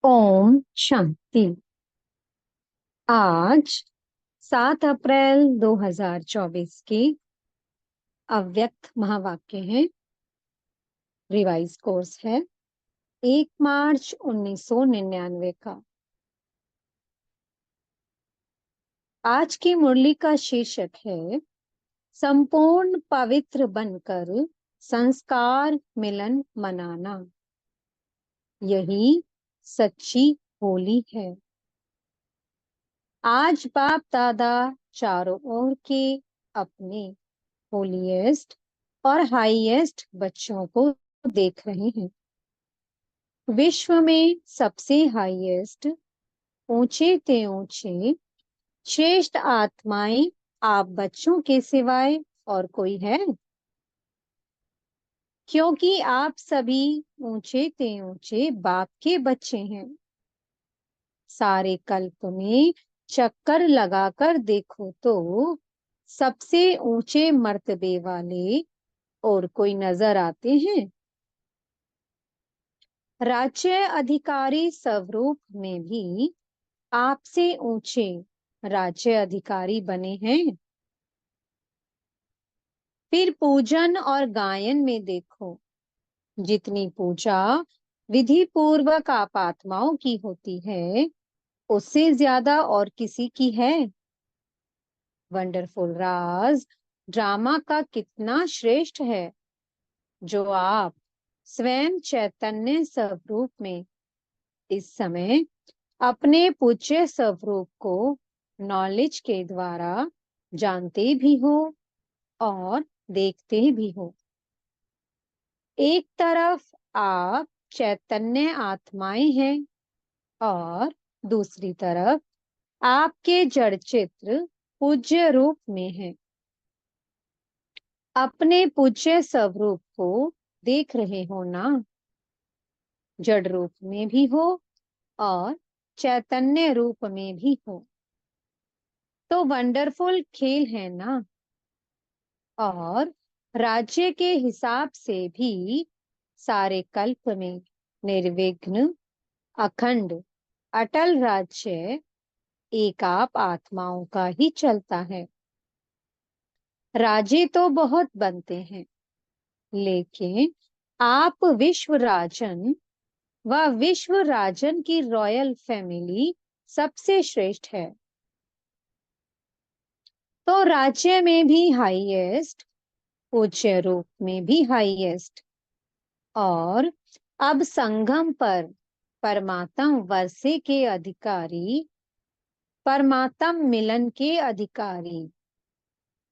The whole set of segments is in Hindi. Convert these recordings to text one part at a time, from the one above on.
ओम शांति। आज 7 अप्रैल 2024 की अव्यक्त महावाक्य है। रिवाइज कोर्स है 1 मार्च 1999 का। आज की मुरली का शीर्षक है संपूर्ण पवित्र बनकर संस्कार मिलन मनाना। यही सच्ची होली है। आज बाप दादा चारों ओर के अपने होलीएस्ट और हाईएस्ट बच्चों को देख रहे हैं। विश्व में सबसे हाईएस्ट, ऊंचे ते ऊंचे, श्रेष्ठ आत्माएं आप बच्चों के सिवाय और कोई है? क्योंकि आप सभी ऊंचे ते ऊंचे बाप के बच्चे हैं। सारे कल्प में चक्कर लगाकर देखो तो सबसे ऊंचे मर्तबे वाले और कोई नजर आते हैं? राज्य अधिकारी स्वरूप में भी आपसे ऊंचे राज्य अधिकारी बने हैं। फिर पूजन और गायन में देखो, जितनी पूजा विधि पूर्वक आप आत्माओं की होती है उससे ज्यादा और किसी की है? वंडरफुल राज ड्रामा का कितना श्रेष्ठ है जो आप स्वयं चैतन्य स्वरूप में इस समय अपने पूज्य स्वरूप को नॉलेज के द्वारा जानते भी हो और देखते भी हो। एक तरफ आप चैतन्य आत्माएं हैं और दूसरी तरफ आपके जड़ चित्र पूज्य रूप में है। अपने पूज्य स्वरूप को देख रहे हो ना? जड़ रूप में भी हो और चैतन्य रूप में भी हो। तो वंडरफुल खेल है ना? और राज्य के हिसाब से भी सारे कल्प में निर्विघ्न अखंड अटल राज्य एक आप आत्माओं का ही चलता है। राजे तो बहुत बनते हैं, लेकिन आप विश्व राजन व विश्व राजन की रॉयल फैमिली सबसे श्रेष्ठ है। तो राज्य में भी हाईएस्ट, पूज्य रूप में भी हाईएस्ट, और अब संगम पर परमात्म वर्षे के अधिकारी, परमात्म मिलन के अधिकारी,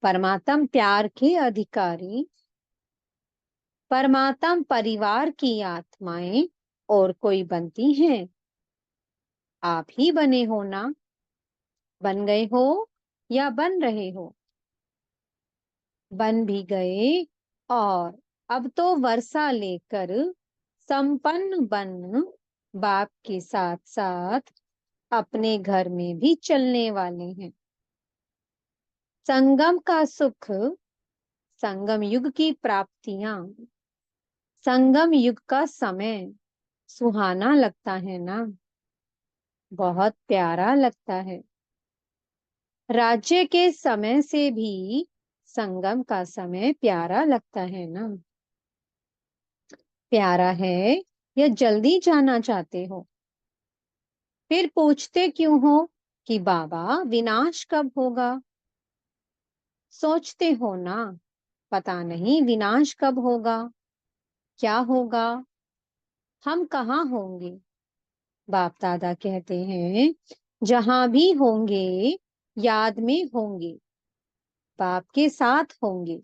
परमात्म प्यार के अधिकारी, परमात्म परिवार की आत्माएं और कोई बनती हैं? आप ही बने हो ना? बन गए हो या बन रहे हो? बन भी गए और अब तो वर्षा लेकर संपन्न बन बाप के साथ साथ अपने घर में भी चलने वाले हैं। संगम का सुख, संगम युग की प्राप्तियां, संगम युग का समय सुहाना लगता है ना? बहुत प्यारा लगता है। राज्य के समय से भी संगम का समय प्यारा लगता है ना? प्यारा है या जल्दी जाना चाहते हो? फिर पूछते क्यों हो कि बाबा विनाश कब होगा? सोचते हो ना, पता नहीं विनाश कब होगा, क्या होगा, हम कहाँ होंगे? बाप दादा कहते हैं जहां भी होंगे याद में होंगे, बाप के साथ होंगे।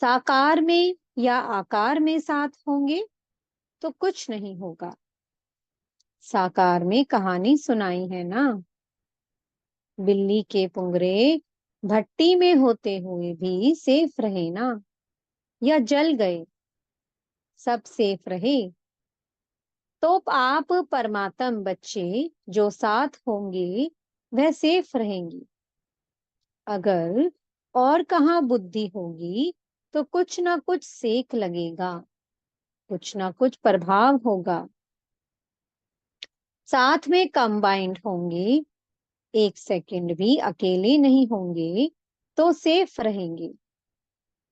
साकार में या आकार में साथ होंगे तो कुछ नहीं होगा। साकार में कहानी सुनाई है ना, बिल्ली के पुंगरे भट्टी में होते हुए भी सेफ रहे ना, या जल गए, सब सेफ रहे। तो आप परमात्म बच्चे जो साथ होंगे वह सेफ रहेंगी। अगर और कहाँ बुद्धि होगी तो कुछ ना कुछ सेक लगेगा, कुछ ना कुछ प्रभाव होगा। साथ में कंबाइंड होंगे, 1 सेकंड भी अकेले नहीं होंगे तो सेफ रहेंगे।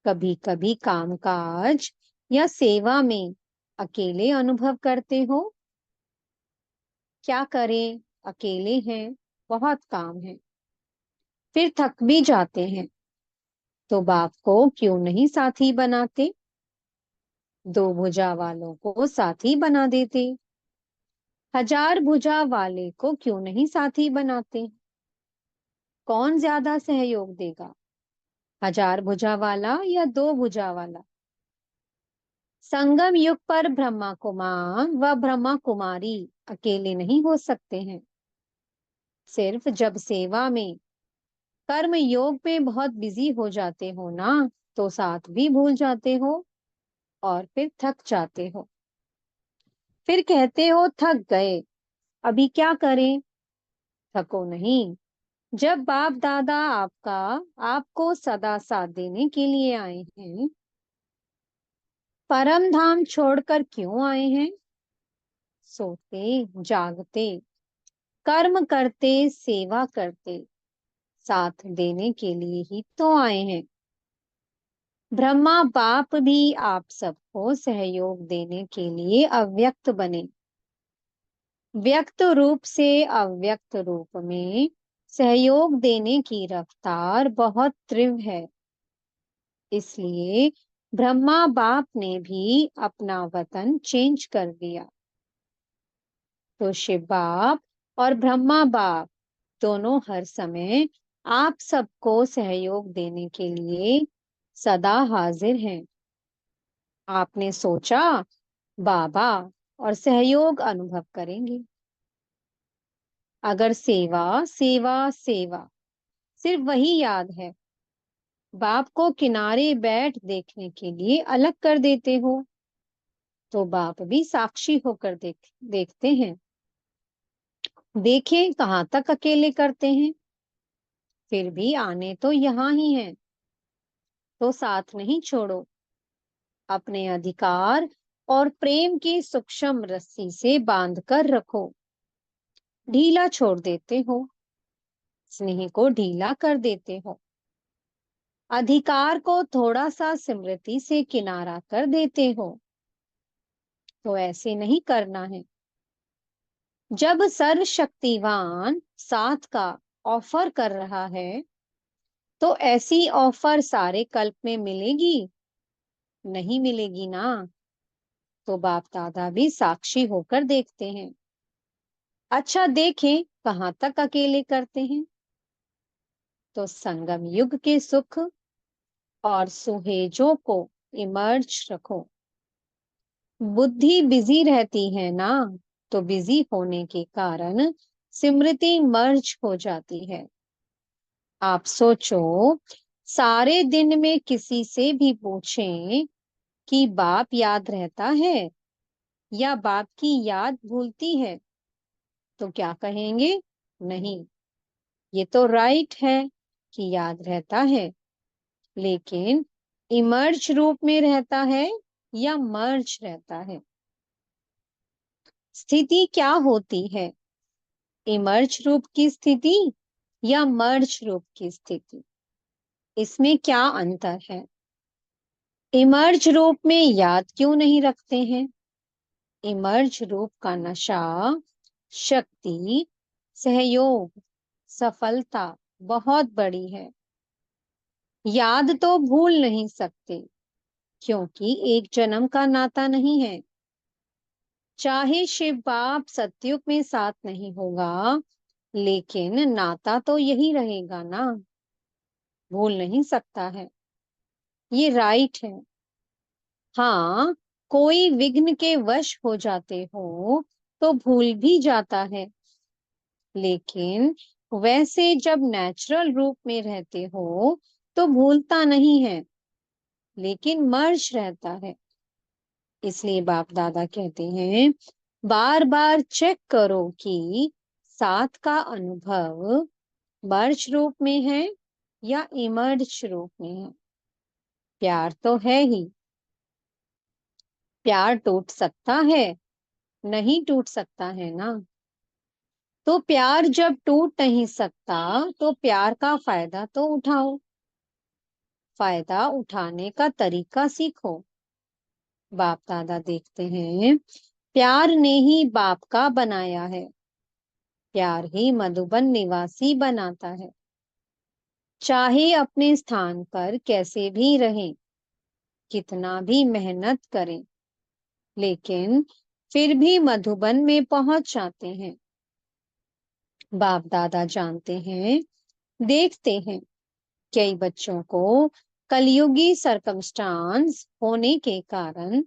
कभी कभी कामकाज या सेवा में अकेले अनुभव करते हो। क्या करें, अकेले हैं, बहुत काम है, फिर थक भी जाते हैं, तो बाप को क्यों नहीं साथी बनाते, 2 भुजा वालों को साथी बना देते। 1000 भुजा वाले को क्यों नहीं साथी बनाते। कौन ज्यादा सहयोग देगा, 1000 भुजा वाला या 2 भुजा वाला। संगम युग पर ब्रह्मा कुमार व ब्रह्मा कुमारी अकेले नहीं हो सकते हैं। सिर्फ जब सेवा में, कर्म योग में बहुत बिजी हो जाते हो ना, तो साथ भी भूल जाते हो और फिर थक जाते हो। फिर कहते हो थक गए, अभी क्या करें। थको नहीं। जब बाप दादा आपको सदा साथ देने के लिए आए हैं, परम धाम छोड़कर क्यों आए हैं। सोते जागते, कर्म करते, सेवा करते, साथ देने के लिए ही तो आए हैं। ब्रह्मा बाप भी आप सबको सहयोग देने के लिए अव्यक्त बने। व्यक्त रूप से अव्यक्त रूप में सहयोग देने की रफ्तार बहुत तीव्र है। इसलिए ब्रह्मा बाप ने भी अपना वतन चेंज कर दिया। तो शिव बाप और ब्रह्मा बाप दोनों हर समय आप सबको सहयोग देने के लिए सदा हाजिर हैं। आपने सोचा बाबा और सहयोग अनुभव करेंगे। अगर सेवा सेवा सेवा सिर्फ वही याद है, बाप को किनारे बैठ देखने के लिए अलग कर देते हो, तो बाप भी साक्षी होकर देखते हैं। देखें कहाँ तक अकेले करते हैं, फिर भी आने तो यहाँ ही हैं, तो साथ नहीं छोड़ो। अपने अधिकार और प्रेम की सूक्ष्म रस्सी से बांध कर रखो। ढीला छोड़ देते हो, स्नेह को ढीला कर देते हो, अधिकार को थोड़ा सा स्मृति से किनारा कर देते हो, तो ऐसे नहीं करना है। जब सर्वशक्तिवान साथ का ऑफर कर रहा है, तो ऐसी ऑफर सारे कल्प में मिलेगी, नहीं मिलेगी ना। तो बाप दादा भी साक्षी होकर देखते हैं। अच्छा देखें कहाँ तक अकेले करते हैं। तो संगम युग के सुख और सुहेजों को इमर्ज रखो। बुद्धि बिजी रहती है ना, तो बिजी होने के कारण स्मृति मर्ज हो जाती है। आप सोचो, सारे दिन में किसी से भी पूछें कि बाप याद रहता है या बाप की याद भूलती है, तो क्या कहेंगे, नहीं, ये तो राइट है कि याद रहता है, लेकिन इमर्ज रूप में रहता है या मर्ज रहता है। स्थिति क्या होती है, इमर्ज रूप की स्थिति या मर्ज रूप की स्थिति, इसमें क्या अंतर है। इमर्ज रूप में याद क्यों नहीं रखते हैं। इमर्ज रूप का नशा, शक्ति, सहयोग, सफलता बहुत बड़ी है। याद तो भूल नहीं सकते, क्योंकि एक जन्म का नाता नहीं है। चाहे शिव बाप सतयुग में साथ नहीं होगा, लेकिन नाता तो यही रहेगा ना, भूल नहीं सकता है। ये राइट है। हाँ, कोई विघ्न के वश हो जाते हो तो भूल भी जाता है, लेकिन वैसे जब नेचुरल रूप में रहते हो तो भूलता नहीं है, लेकिन मर्ज रहता है। इसलिए बाप दादा कहते हैं, बार बार चेक करो कि साथ का अनुभव मर्ज रूप में है या इमर्ज रूप में है। प्यार तो है ही, प्यार टूट सकता है, नहीं टूट सकता है ना। तो प्यार जब टूट नहीं सकता तो प्यार का फायदा तो उठाओ, फायदा उठाने का तरीका सीखो। बाप दादा देखते हैं, प्यार ने ही बाप का बनाया है, प्यार ही मधुबन निवासी बनाता है। चाहे अपने स्थान पर कैसे भी रहें, कितना भी मेहनत करें, लेकिन फिर भी मधुबन में पहुंच जाते हैं। बाप दादा जानते हैं, देखते हैं, कई बच्चों को कलयुगी सरकमस्टांस होने के कारण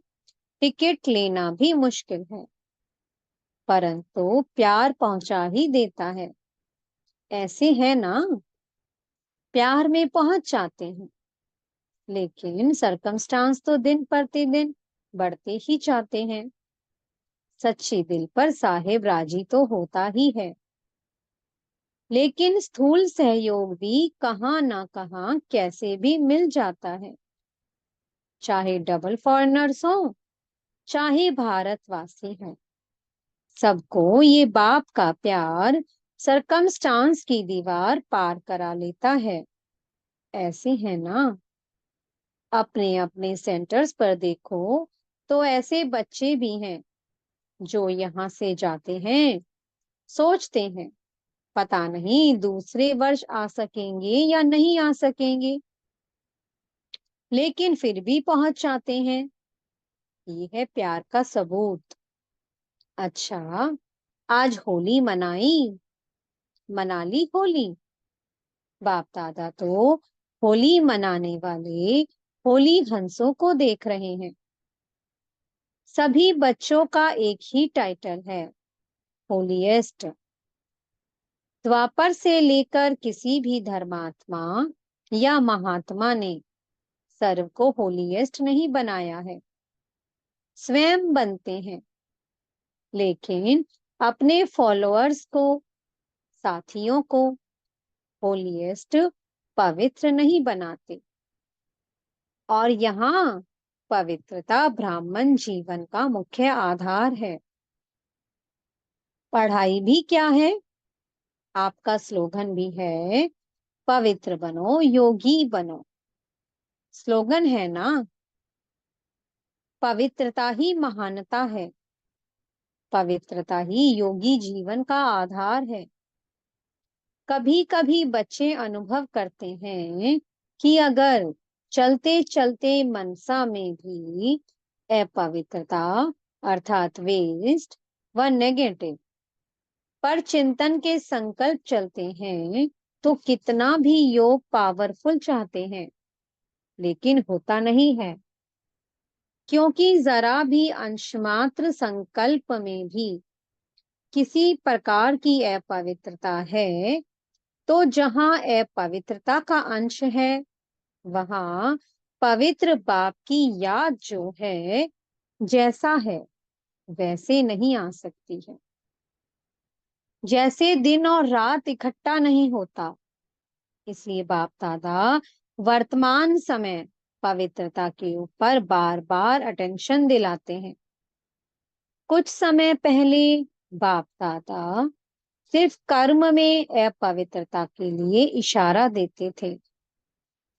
टिकट लेना भी मुश्किल है, परंतु प्यार पहुंचा ही देता है। ऐसे है ना, प्यार में पहुंच जाते हैं, लेकिन सरकमस्टांस तो दिन प्रतिदिन बढ़ते ही जाते हैं। सच्चे दिल पर साहेब राजी तो होता ही है, लेकिन स्थूल सहयोग भी कहाँ ना कहाँ कैसे भी मिल जाता है। चाहे डबल फॉरेनर्स हो, चाहे भारतवासी हो, सबको ये बाप का प्यार सरकमस्टांस की दीवार पार करा लेता है। ऐसे है ना, अपने अपने सेंटर्स पर देखो तो ऐसे बच्चे भी हैं जो यहाँ से जाते हैं, सोचते हैं पता नहीं दूसरे वर्ष आ सकेंगे या नहीं आ सकेंगे, लेकिन फिर भी पहुंच जाते हैं। ये है प्यार का सबूत। अच्छा, आज होली मनाई, मना ली होली। बाप दादा तो होली मनाने वाले होली हंसों को देख रहे हैं। सभी बच्चों का एक ही टाइटल है, होलीएस्ट। द्वापर से लेकर किसी भी धर्मात्मा या महात्मा ने सर्व को होलीएस्ट नहीं बनाया है, स्वयं बनते हैं, लेकिन अपने फॉलोअर्स को, साथियों को होलीएस्ट, पवित्र नहीं बनाते। और यहाँ पवित्रता ब्राह्मण जीवन का मुख्य आधार है। पढ़ाई भी क्या है, आपका स्लोगन भी है, पवित्र बनो योगी बनो। स्लोगन है ना, पवित्रता ही महानता है, पवित्रता ही योगी जीवन का आधार है। कभी कभी बच्चे अनुभव करते हैं कि अगर चलते चलते मनसा में भी अपवित्रता अर्थात वेस्ट व नेगेटिव पर चिंतन के संकल्प चलते हैं, तो कितना भी योग पावरफुल चाहते हैं, लेकिन होता नहीं है। क्योंकि जरा भी अंशमात्र संकल्प में भी किसी प्रकार की अपवित्रता है, तो जहां अपवित्रता का अंश है, वहां पवित्र बाप की याद जो है, जैसा है वैसे नहीं आ सकती है। जैसे दिन और रात इकट्ठा नहीं होता, इसलिए बाप दादा वर्तमान समय पवित्रता के ऊपर बार बार अटेंशन दिलाते हैं। कुछ समय पहले बाप दादा सिर्फ कर्म में अपवित्रता के लिए इशारा देते थे,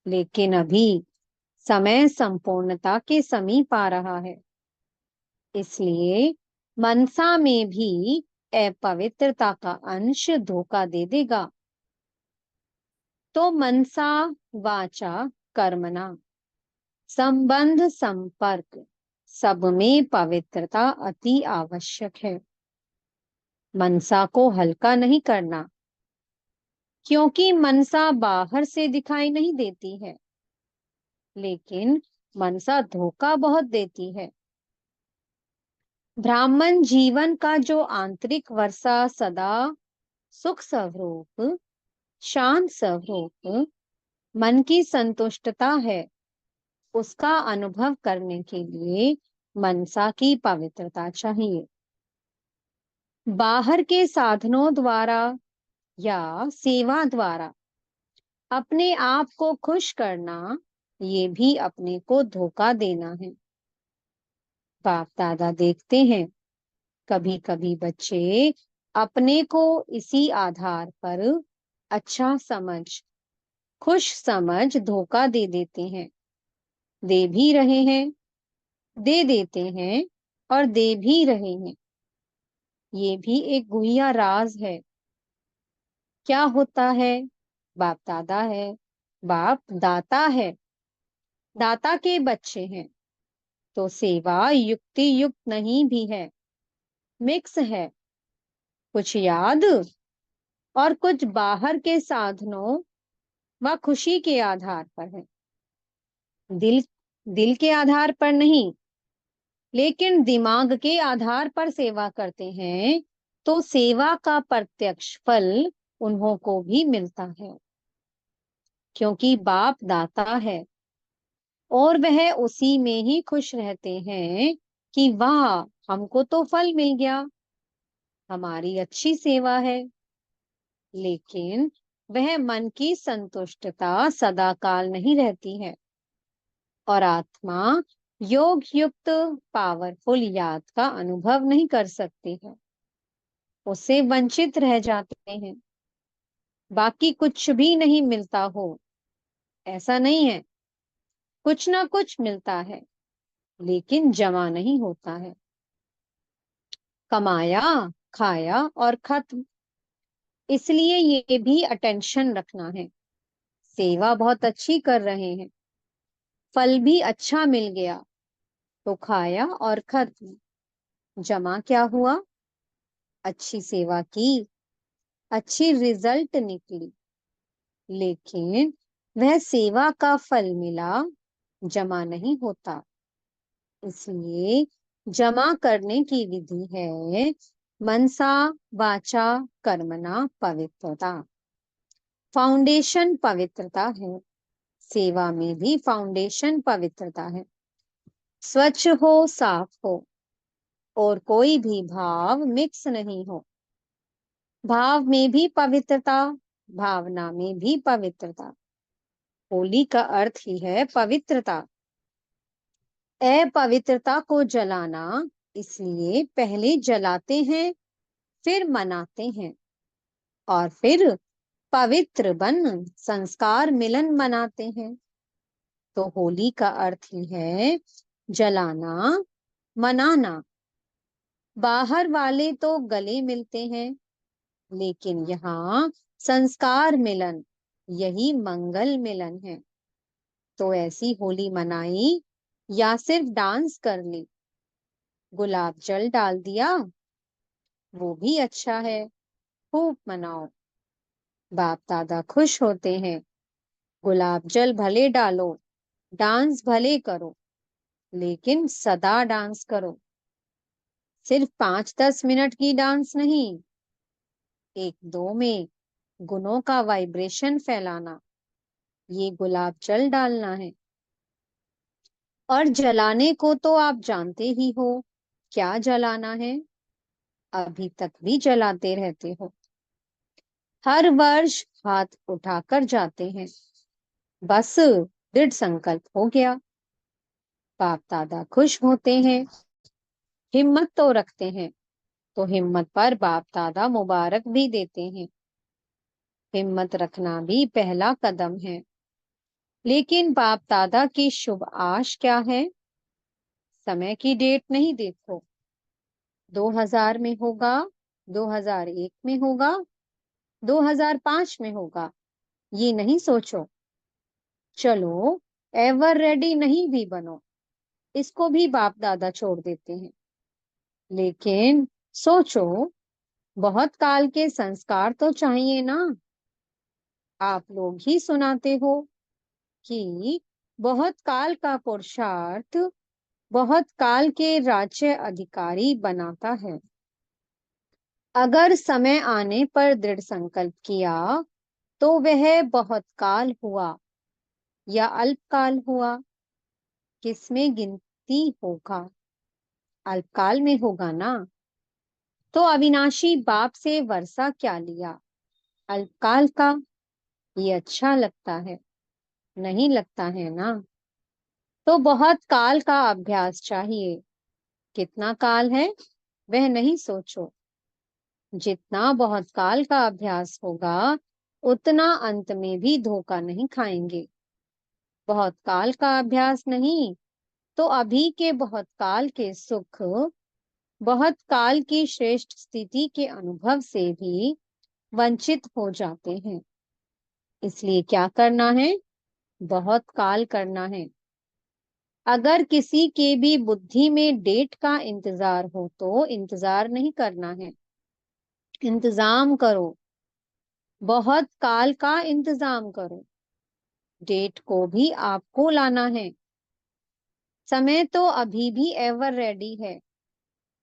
लेकिन अभी समय संपूर्णता के समीप आ रहा है, इसलिए मनसा में भी अपवित्रता का अंश धोखा दे देगा। तो मनसा वाचा कर्मणा संबंध संपर्क सब में पवित्रता अति आवश्यक है। मनसा को हल्का नहीं करना, क्योंकि मनसा बाहर से दिखाई नहीं देती है, लेकिन मनसा धोखा बहुत देती है। ब्राह्मण जीवन का जो आंतरिक वर्षा सदा सुख स्वरूप, शांत स्वरूप, मन की संतुष्टता है, उसका अनुभव करने के लिए मनसा की पवित्रता चाहिए। बाहर के साधनों द्वारा या सेवा द्वारा अपने आप को खुश करना, ये भी अपने को धोखा देना है। बाप दादा देखते हैं, कभी कभी बच्चे अपने को इसी आधार पर अच्छा समझ, खुश समझ धोखा दे देते हैं, दे भी रहे हैं, दे देते हैं और दे भी रहे हैं। ये भी एक गुहिया राज है। क्या होता है? बाप दादा है, बाप दाता है, दाता के बच्चे हैं, तो सेवा युक्ति युक्त नहीं भी है, मिक्स है। कुछ याद और कुछ बाहर के साधनों व खुशी के आधार पर है। दिल दिल के आधार पर नहीं, लेकिन दिमाग के आधार पर सेवा करते हैं, तो सेवा का प्रत्यक्ष फल उन्हों को भी मिलता है, क्योंकि बाप दाता है और वह उसी में ही खुश रहते हैं कि वाह, हमको तो फल मिल गया, हमारी अच्छी सेवा है। लेकिन वह मन की संतुष्टता सदाकाल नहीं रहती है और आत्मा योग युक्त पावरफुल याद का अनुभव नहीं कर सकती है, उससे वंचित रह जाते हैं। बाकी कुछ भी नहीं मिलता हो, ऐसा नहीं है, कुछ ना कुछ मिलता है, लेकिन जमा नहीं होता है। कमाया, खाया और खत्म। इसलिए ये भी अटेंशन रखना है। सेवा बहुत अच्छी कर रहे हैं, फल भी अच्छा मिल गया, तो खाया और खत्म। जमा क्या हुआ? अच्छी सेवा की, अच्छी रिजल्ट निकली, लेकिन वह सेवा का फल मिला, जमा नहीं होता। इसलिए जमा करने की विधि है मनसा वाचा कर्मणा पवित्रता। फाउंडेशन पवित्रता है, सेवा में भी फाउंडेशन पवित्रता है। स्वच्छ हो, साफ हो और कोई भी भाव मिक्स नहीं हो। भाव में भी पवित्रता, भावना में भी पवित्रता। होली का अर्थ ही है पवित्रता। अपवित्रता को जलाना, इसलिए पहले जलाते हैं, फिर मनाते हैं और फिर पवित्र बन संस्कार मिलन मनाते हैं। तो होली का अर्थ ही है जलाना, मनाना। बाहर वाले तो गले मिलते हैं, लेकिन यहाँ संस्कार मिलन, यही मंगल मिलन है। तो ऐसी होली मनाई या सिर्फ डांस कर ली, गुलाब जल डाल दिया, वो भी अच्छा है। खूब मनाओ, बाप दादा खुश होते हैं। गुलाब जल भले डालो, डांस भले करो, लेकिन सदा डांस करो। सिर्फ 5-10 मिनट की डांस नहीं, एक दो में गुणों का वाइब्रेशन फैलाना, ये गुलाब जल डालना है। और जलाने को तो आप जानते ही हो, क्या जलाना है, अभी तक भी जलाते रहते हो। हर वर्ष हाथ उठाकर जाते हैं, बस दृढ़ संकल्प हो गया। बाप दादा खुश होते हैं, हिम्मत तो रखते हैं, तो हिम्मत पर बाप दादा मुबारक भी देते हैं। हिम्मत रखना भी पहला कदम है। लेकिन बाप दादा की शुभ आश क्या है? समय की डेट नहीं देखो, 2000 में होगा, 2001 में होगा, 2005 में होगा, ये नहीं सोचो। चलो, एवर रेडी नहीं भी बनो, इसको भी बाप दादा छोड़ देते हैं। लेकिन सोचो, बहुत काल के संस्कार तो चाहिए ना। आप लोग ही सुनाते हो कि बहुत काल का पुरुषार्थ बहुत काल के राज्य अधिकारी बनाता है। अगर समय आने पर दृढ़ संकल्प किया, तो वह बहुत काल हुआ या अल्पकाल हुआ, किसमें गिनती होगा? अल्पकाल में होगा ना। तो अविनाशी बाप से वर्षा क्या लिया? अल्पकाल का। ये अच्छा लगता है? नहीं लगता है ना। तो बहुत काल का अभ्यास चाहिए। कितना काल है वह नहीं सोचो, जितना बहुत काल का अभ्यास होगा, उतना अंत में भी धोखा नहीं खाएंगे। बहुत काल का अभ्यास नहीं तो अभी के बहुत काल के सुख, बहुत काल की श्रेष्ठ स्थिति के अनुभव से भी वंचित हो जाते हैं। इसलिए क्या करना है? बहुत काल करना है। अगर किसी के भी बुद्धि में डेट का इंतजार हो तो इंतजार नहीं करना है, इंतजाम करो। बहुत काल का इंतजाम करो। डेट को भी आपको लाना है। समय तो अभी भी एवर रेडी है,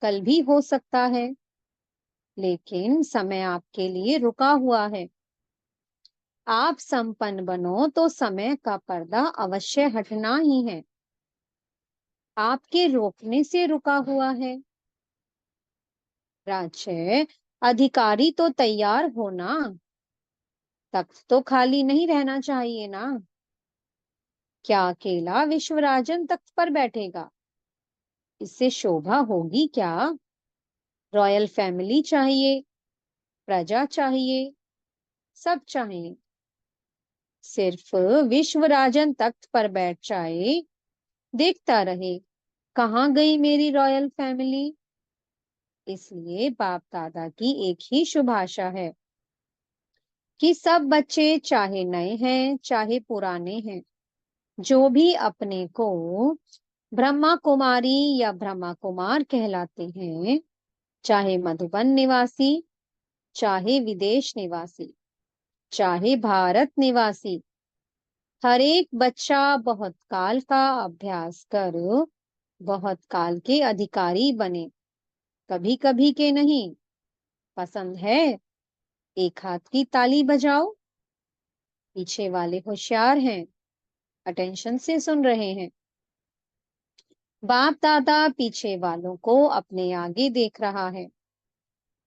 कल भी हो सकता है, लेकिन समय आपके लिए रुका हुआ है। आप संपन्न बनो तो समय का पर्दा अवश्य हटना ही है। आपके रोकने से रुका हुआ है। राज्य अधिकारी तो तैयार हो ना, तख्त तो खाली नहीं रहना चाहिए ना। क्या अकेला विश्वराजन तख्त पर बैठेगा? इससे शोभा होगी क्या? रॉयल फैमिली चाहिए, प्रजा चाहिए, सब चाहिए। सिर्फ विश्वराजन तख्त पर बैठ जाए, देखता रहे कहाँ गई मेरी रॉयल फैमिली। इसलिए बाप दादा की एक ही शुभ आशा है कि सब बच्चे, चाहे नए हैं चाहे पुराने हैं, जो भी अपने को ब्रह्मा कुमारी या ब्रह्मा कुमार कहलाते हैं, चाहे मधुबन निवासी, चाहे विदेश निवासी, चाहे भारत निवासी, हर एक बच्चा बहुत काल का अभ्यास कर बहुत काल के अधिकारी बने। कभी कभी के नहीं। पसंद है? एक हाथ की ताली बजाओ। पीछे वाले होशियार हैं, अटेंशन से सुन रहे हैं। बाप दादा पीछे वालों को अपने आगे देख रहा है।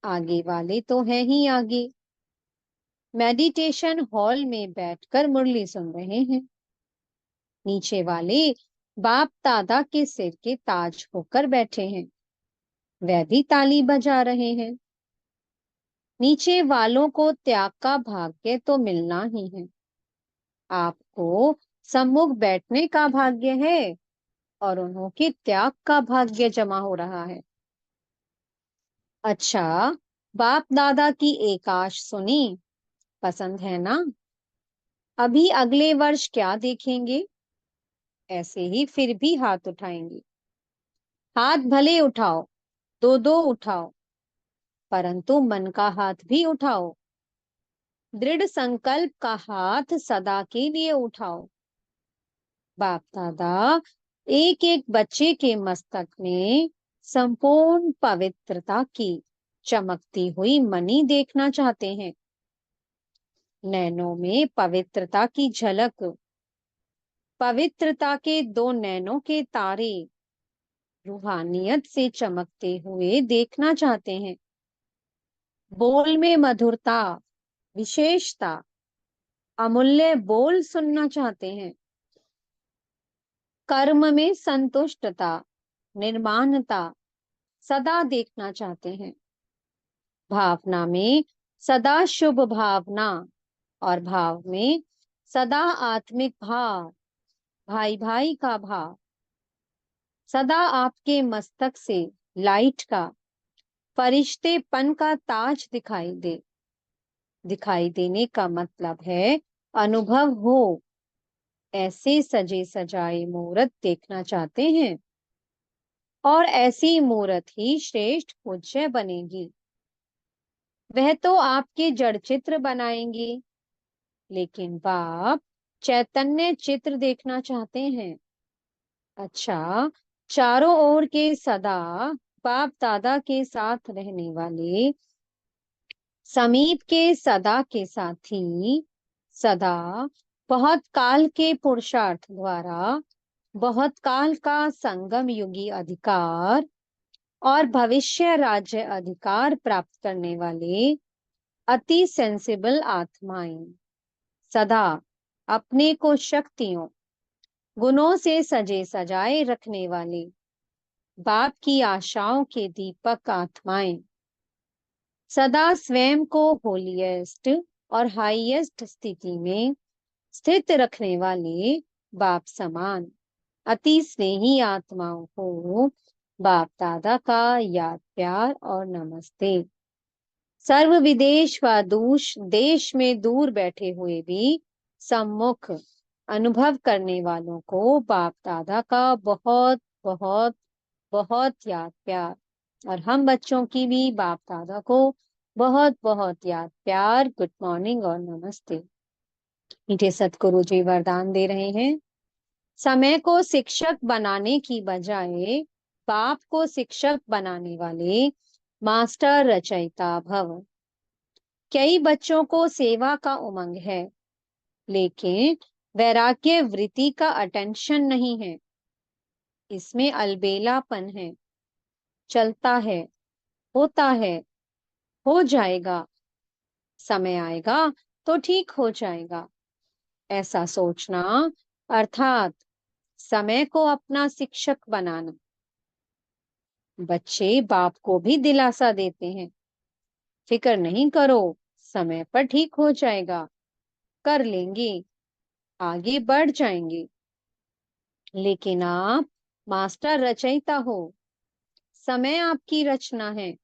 आगे वाले तो हैं ही आगे, मेडिटेशन हॉल में बैठकर मुरली सुन रहे हैं। नीचे वाले बाप दादा के सिर के ताज होकर बैठे हैं, वह भी ताली बजा रहे हैं। नीचे वालों को त्याग का भाग्य तो मिलना ही है। आपको सम्मुख बैठने का भाग्य है और उन्हों के त्याग का भाग्य जमा हो रहा है। अच्छा, बाप दादा की एक आश सुनी? पसंद है ना? अभी अगले वर्ष क्या देखेंगे? ऐसे ही फिर भी हाथ उठाएंगे। हाथ भले उठाओ, दो दो उठाओ, परंतु मन का हाथ भी उठाओ। दृढ़ संकल्प का हाथ सदा के लिए उठाओ। बाप दादा एक एक बच्चे के मस्तक में संपूर्ण पवित्रता की चमकती हुई मणि देखना चाहते हैं। नैनों में पवित्रता की झलक, पवित्रता के दो नैनों के तारे रूहानियत से चमकते हुए देखना चाहते हैं। बोल में मधुरता, विशेषता, अमूल्य बोल सुनना चाहते हैं। कर्म में संतुष्टता, निर्माणता सदा देखना चाहते हैं। भावना में सदा शुभ भावना और भाव में सदा आत्मिक भाव, भाई भाई का भाव। सदा आपके मस्तक से लाइट का, फरिश्तेपन का ताज दिखाई दे। दिखाई देने का मतलब है अनुभव हो। ऐसे सजे सजाए मूर्त देखना चाहते हैं और ऐसी मूर्त ही श्रेष्ठ पूज्य बनेगी। वह तो आपके जड़ चित्र बनाएंगे, लेकिन बाप चैतन्य चित्र देखना चाहते हैं। अच्छा, चारों ओर के सदा बाप दादा के साथ रहने वाले, समीप के सदा के साथी, सदा बहुत काल के पुरुषार्थ द्वारा बहुत काल का संगम युगी अधिकार और भविष्य राज्य अधिकार प्राप्त करने वाले अति सेंसिबल आत्माएं, सदा अपने को शक्तियों, गुणों से सजे सजाए रखने वाले बाप की आशाओं के दीपक आत्माएं, सदा स्वयं को होलीएस्ट और हाईएस्ट स्थिति में स्थित रखने वाले बाप समान अति स्नेही आत्माओं को बाप दादा का याद प्यार और नमस्ते। सर्व विदेश व दूष देश में दूर बैठे हुए भी सम्मुख अनुभव करने वालों को बाप दादा का बहुत बहुत बहुत याद प्यार, और हम बच्चों की भी बाप दादा को बहुत बहुत याद प्यार, गुड मॉर्निंग और नमस्ते। मीठे सतगुरु जी वरदान दे रहे हैं, समय को शिक्षक बनाने की बजाय बाप को शिक्षक बनाने वाले मास्टर रचयिता भव। कई बच्चों को सेवा का उमंग है, लेकिन वैराग्य वृत्ति का अटेंशन नहीं है। इसमें अलबेलापन है, चलता है, होता है, हो जाएगा, समय आएगा तो ठीक हो जाएगा, ऐसा सोचना अर्थात समय को अपना शिक्षक बनाना। बच्चे बाप को भी दिलासा देते हैं, फिक्र नहीं करो, समय पर ठीक हो जाएगा, कर लेंगे, आगे बढ़ जाएंगे। लेकिन आप मास्टर रचयिता हो, समय आपकी रचना है।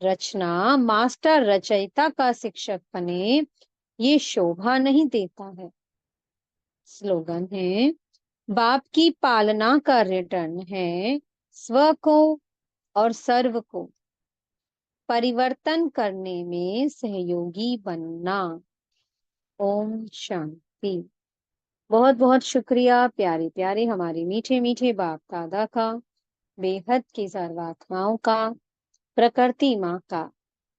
रचना मास्टर रचयिता का शिक्षक बने, ये शोभा नहीं देता है। स्लोगन है, बाप की पालना का रिटर्न है स्व को और सर्व को परिवर्तन करने में सहयोगी बनना। ओम शांति। बहुत बहुत शुक्रिया प्यारे प्यारे हमारे मीठे मीठे बाप दादा का, बेहद की सर्वात्माओं का, प्रकृति माँ का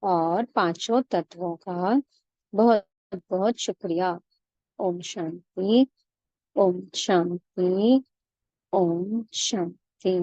और पांचों तत्वों का बहुत बहुत शुक्रिया। ओम शांति, ओम शांति, ओम शांति।